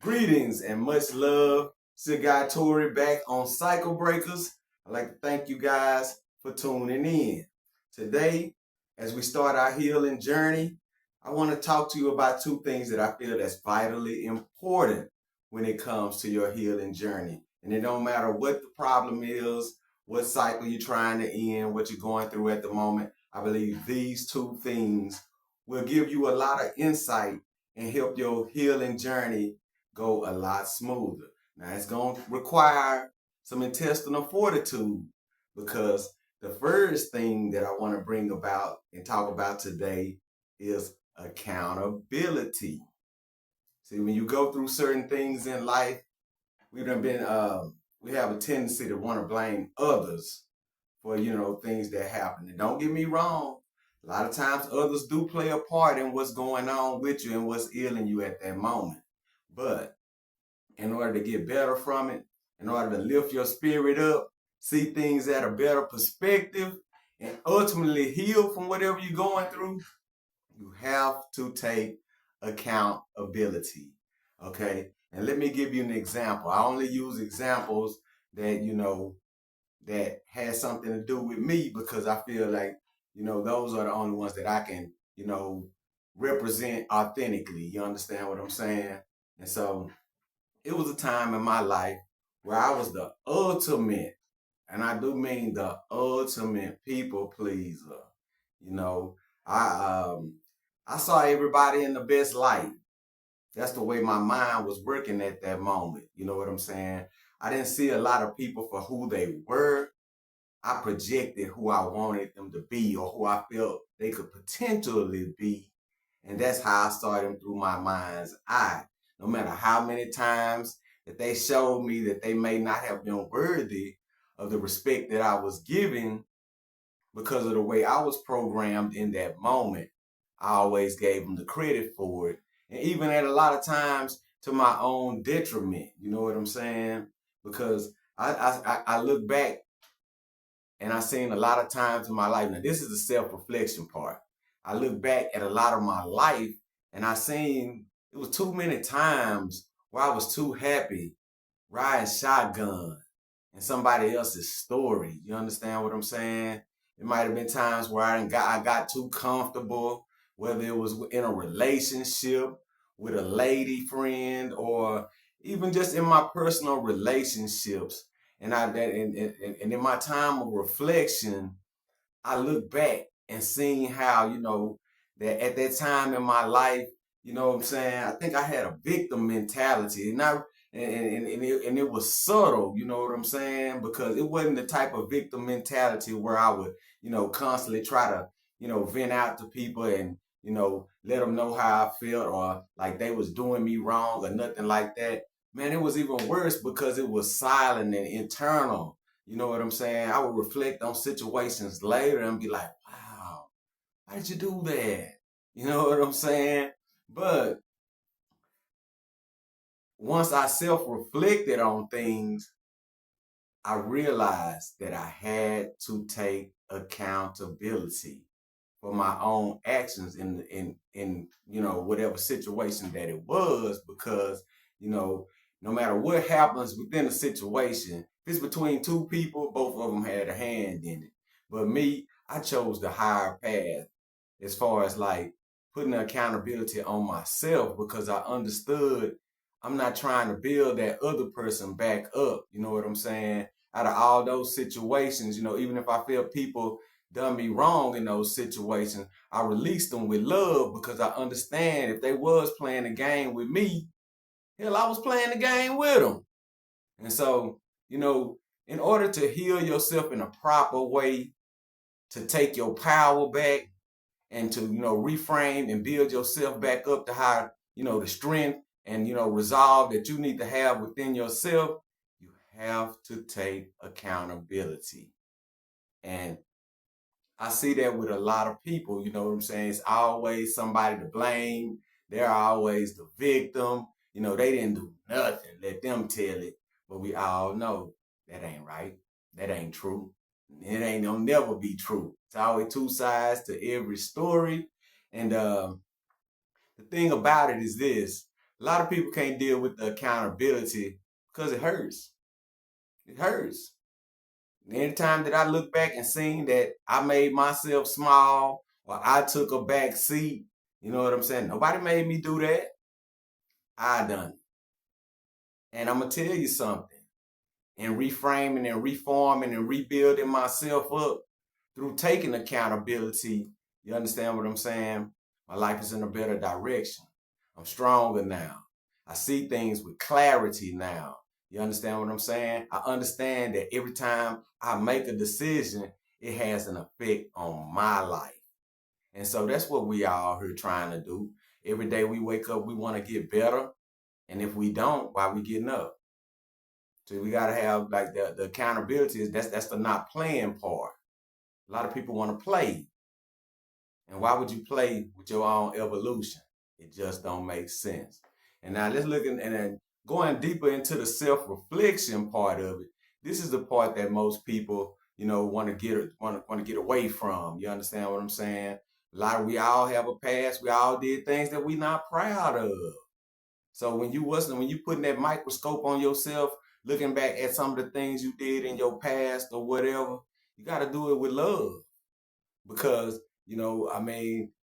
Greetings and much love. It's your guy Tori back on Cycle Breakers. I'd like to thank you guys for tuning in. Today, as we start our healing journey, I want to talk to you about two things that I feel that's vitally important when it comes to your healing journey. And it don't matter what the problem is, what cycle you're trying to end, what you're going through at the moment. I believe these two things will give you a lot of insight and help your healing journey go a lot smoother. Now it's going to require some intestinal fortitude because the first thing that I want to bring about and talk about today is accountability. See, when you go through certain things in life, we have a tendency to want to blame others for things that happen. And don't get me wrong, a lot of times others do play a part in what's going on with you and what's ailing you at that moment. But in order to get better from it, in order to lift your spirit up, see things at a better perspective, and ultimately heal from whatever you're going through, you have to take accountability. Okay? And let me give you an example. I only use examples that, that has something to do with me because I feel like, those are the only ones that I can, represent authentically. You understand what I'm saying? And so it was a time in my life where I was the ultimate, and I do mean the ultimate people pleaser. You know, I saw everybody in the best light. That's the way my mind was working at that moment. You know what I'm saying? I didn't see a lot of people for who they were. I projected who I wanted them to be or who I felt they could potentially be. And that's how I saw them through my mind's eye. No matter how many times that they showed me that they may not have been worthy of the respect that I was giving because of the way I was programmed in that moment, I always gave them the credit for it. And even at a lot of times to my own detriment, you know what I'm saying? Because I look back and I've seen a lot of times in my life. Now, this is the self-reflection part. I look back at a lot of my life and I seen it was too many times where I was too happy riding shotgun in somebody else's story. You understand what I'm saying? It might have been times where I got too comfortable, whether it was in a relationship with a lady friend or even just in my personal relationships. And in my time of reflection, I look back and seeing how, that at that time in my life, you know what I'm saying? I think I had a victim mentality and it was subtle, you know what I'm saying? Because it wasn't the type of victim mentality where I would, constantly try to, vent out to people and, let them know how I felt or like they was doing me wrong or nothing like that. Man, it was even worse because it was silent and internal. You know what I'm saying? I would reflect on situations later and be like, wow, why did you do that? You know what I'm saying? But once I self-reflected on things, I realized that I had to take accountability for my own actions in whatever situation that it was because you know no matter what happens within a situation, if it's between two people, both of them had a hand in it. But me, I chose the higher path as far as like putting the accountability on myself because I understood I'm not trying to build that other person back up. You know what I'm saying? Out of all those situations, even if I feel people done me wrong in those situations, I release them with love because I understand if they was playing the game with me, hell, I was playing the game with them. And so, in order to heal yourself in a proper way, to take your power back, and to reframe and build yourself back up to how the strength and resolve that you need to have within yourself, you have to take accountability. And I see that with a lot of people. You know what I'm saying? It's always somebody to blame. They're always the victim. They didn't do nothing, let them tell it. But we all know that ain't right. That ain't true. It ain't gonna never be true. It's always two sides to every story. And the thing about it is this: A lot of people can't deal with the accountability because it hurts. It hurts. Anytime that I look back and seen that I made myself small or I took a back seat, you know what I'm saying? Nobody made me do that. I done it. And I'm gonna tell you something. In reframing and reforming and rebuilding myself up through taking accountability, you understand what I'm saying? My life is in a better direction. I'm stronger now. I see things with clarity now. You understand what I'm saying? I understand that every time I make a decision, it has an effect on my life. And so that's what we are here trying to do. Every day we wake up, we want to get better. And if we don't, why we getting up? So we gotta have like the accountability is that's the not playing part. A lot of people want to play. And why would you play with your own evolution? It just don't make sense. And now let's look and then going deeper into the self-reflection part of it. This is the part that most people, want to get away from. You understand what I'm saying? We all have a past. We all did things that we not proud of. So when you putting that microscope on yourself, looking back at some of the things you did in your past or whatever, you got to do it with love because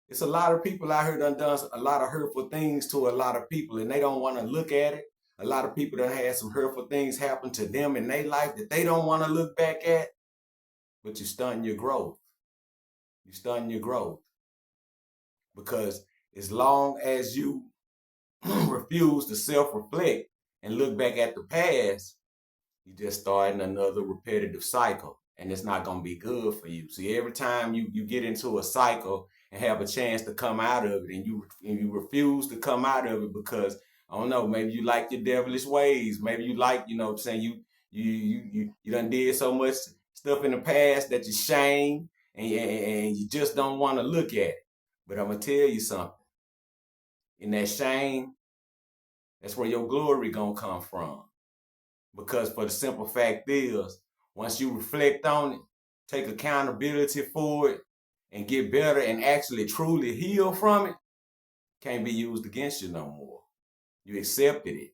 it's a lot of people out here done a lot of hurtful things to a lot of people, and they don't want to look at it. A lot of people that had some hurtful things happen to them in their life that they don't want to look back at, but you stunting your growth. You stunting your growth because as long as you refuse to self-reflect and look back at the past, you just starting another repetitive cycle, and it's not going to be good for you. See, every time you get into a cycle and have a chance to come out of it, and you refuse to come out of it because I don't know, maybe you like your devilish ways, maybe you like, you know what I'm saying, you done did so much stuff in the past that you shame and you just don't want to look at it. But I'm gonna tell you something. In that shame, that's where your glory gonna come from. Because for the simple fact is, once you reflect on it, take accountability for it, and get better and actually truly heal from it, can't be used against you no more. You accepted it.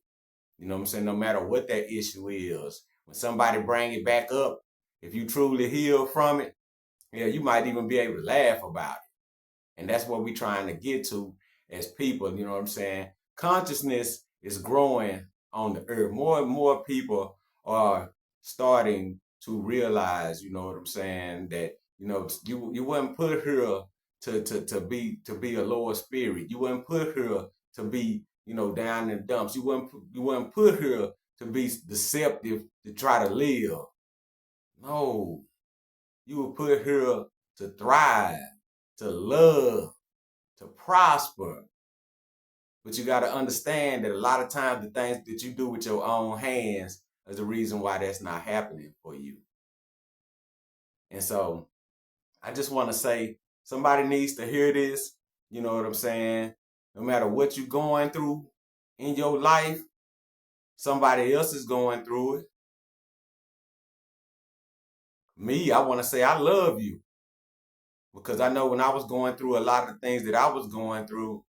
You know what I'm saying? No matter what that issue is. When somebody bring it back up, if you truly heal from it, yeah, you might even be able to laugh about it. And that's what we're trying to get to as people, you know what I'm saying? Consciousness is growing on the earth. More and more people are starting to realize, you know what I'm saying, that you weren't put here to be a lower spirit. You weren't put here to be, down in the dumps. You weren't put here to be deceptive to try to live. No. You were put here to thrive, to love, to prosper. But you got to understand that a lot of times the things that you do with your own hands is the reason why that's not happening for you. And so I just want to say somebody needs to hear this. You know what I'm saying? No matter what you're going through in your life, somebody else is going through it. Me, I want to say I love you because I know when I was going through a lot of the things that I was going through,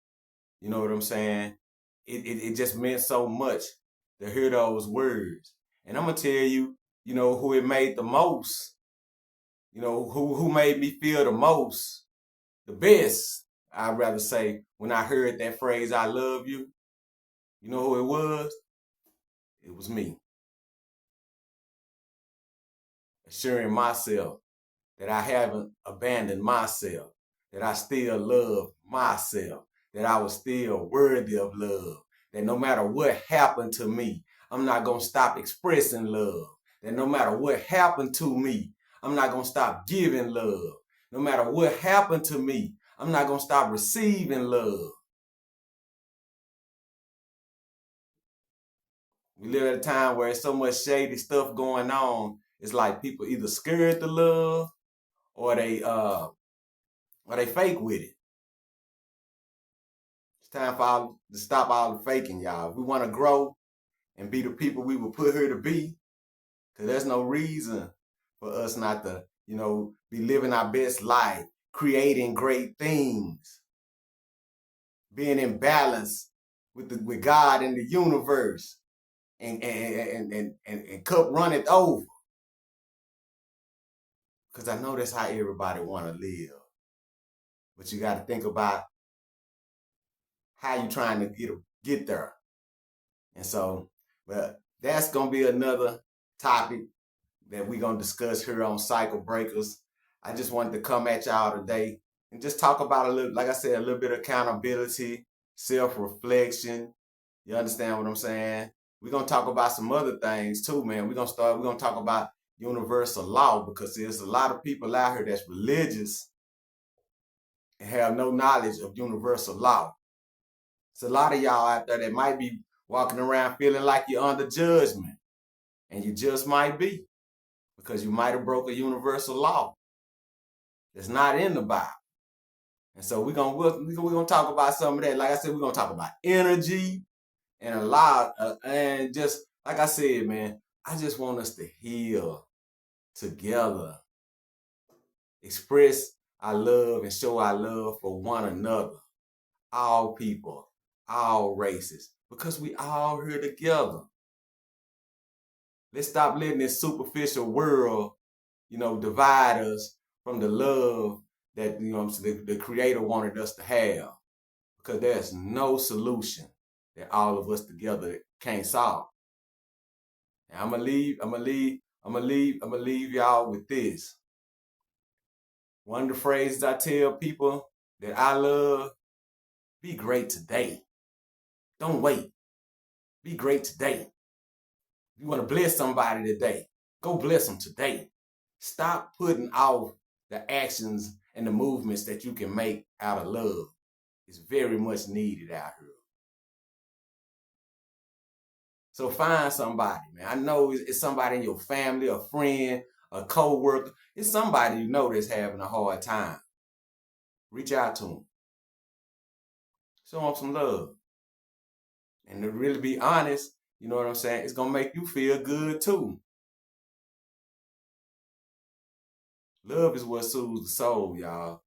you know what I'm saying? It just meant so much to hear those words. And I'm gonna tell you, who it made the most, who made me feel the most, the best, I'd rather say, when I heard that phrase, I love you, you know who it was? It was me. Assuring myself that I haven't abandoned myself, that I still love myself, that I was still worthy of love, that no matter what happened to me, I'm not going to stop expressing love, that no matter what happened to me, I'm not going to stop giving love. No matter what happened to me, I'm not going to stop receiving love. We live at a time where there's so much shady stuff going on. It's like people either scared to love or they fake with it. It's time to stop all the faking, y'all. If we want to grow and be the people we were put here to be, because there's no reason for us not to, be living our best life, creating great things, being in balance with God in the universe, and cup runneth over. Because I know that's how everybody want to live. But you got to think about how you trying to get there. And so, but that's gonna be another topic that we're gonna discuss here on Cycle Breakers. I just wanted to come at y'all today and just talk about a little, like I said, a little bit of accountability, self-reflection. You understand what I'm saying? We're gonna talk about some other things too, man. We're gonna talk about universal law, because there's a lot of people out here that's religious and have no knowledge of universal law. It's a lot of y'all out there that might be walking around feeling like you're under judgment, and you just might be, because you might have broke a universal law that's not in the Bible. And so we're gonna talk about some of that. Like I said, we're gonna talk about energy and a lot, and just like I said, man, I just want us to heal together, express our love and show our love for one another, all people, all races, because we all here together. Let's stop letting this superficial world, divide us from the love that, the Creator wanted us to have. Because there's no solution that all of us together can't solve. And I'm gonna leave y'all with this. One of the phrases I tell people that I love: be great today. Don't wait. Be great today. You want to bless somebody today, go bless them today. Stop putting off the actions and the movements that you can make out of love. It's very much needed out here. So find somebody, man. I know it's somebody in your family, a friend, a co-worker. It's somebody you know that's having a hard time. Reach out to them. Show them some love. And to really be honest, you know what I'm saying, it's going to make you feel good too. Love is what soothes the soul, y'all.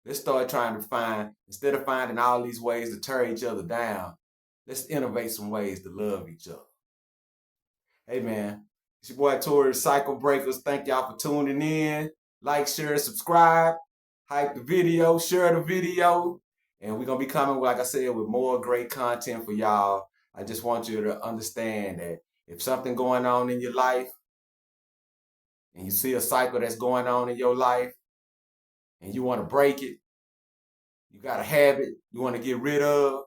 Let's start trying to find, instead of finding all these ways to tear each other down, let's innovate some ways to love each other. Hey, man, it's your boy Tori, Cycle Breakers. Thank y'all for tuning in. Like, share, subscribe. Hype the video, share the video. And we're going to be coming, like I said, with more great content for y'all. I just want you to understand that if something going on in your life, and you see a cycle that's going on in your life, and you want to break it, you got a habit you want to get rid of,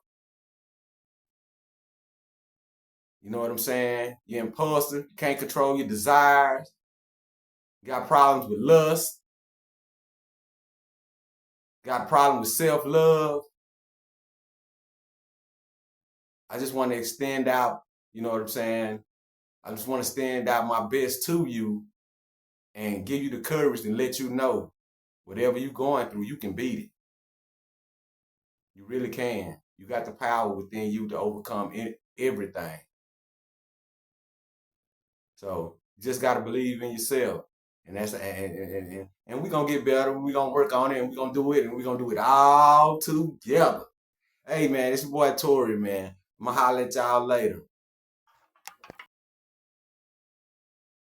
you know what I'm saying? You're impulsive, you can't control your desires, you got problems with lust, got a problem with self-love. I just want to extend out, you know what I'm saying? I just want to extend out my best to you and give you the courage to let you know whatever you're going through, you can beat it. You really can. You got the power within you to overcome everything. So you just got to believe in yourself. And that's and we're going to get better. We're going to work on it, and we're going to do it, and we're going to do it all together. Hey, man, it's your boy Tori, man. I'm going to holler at y'all later.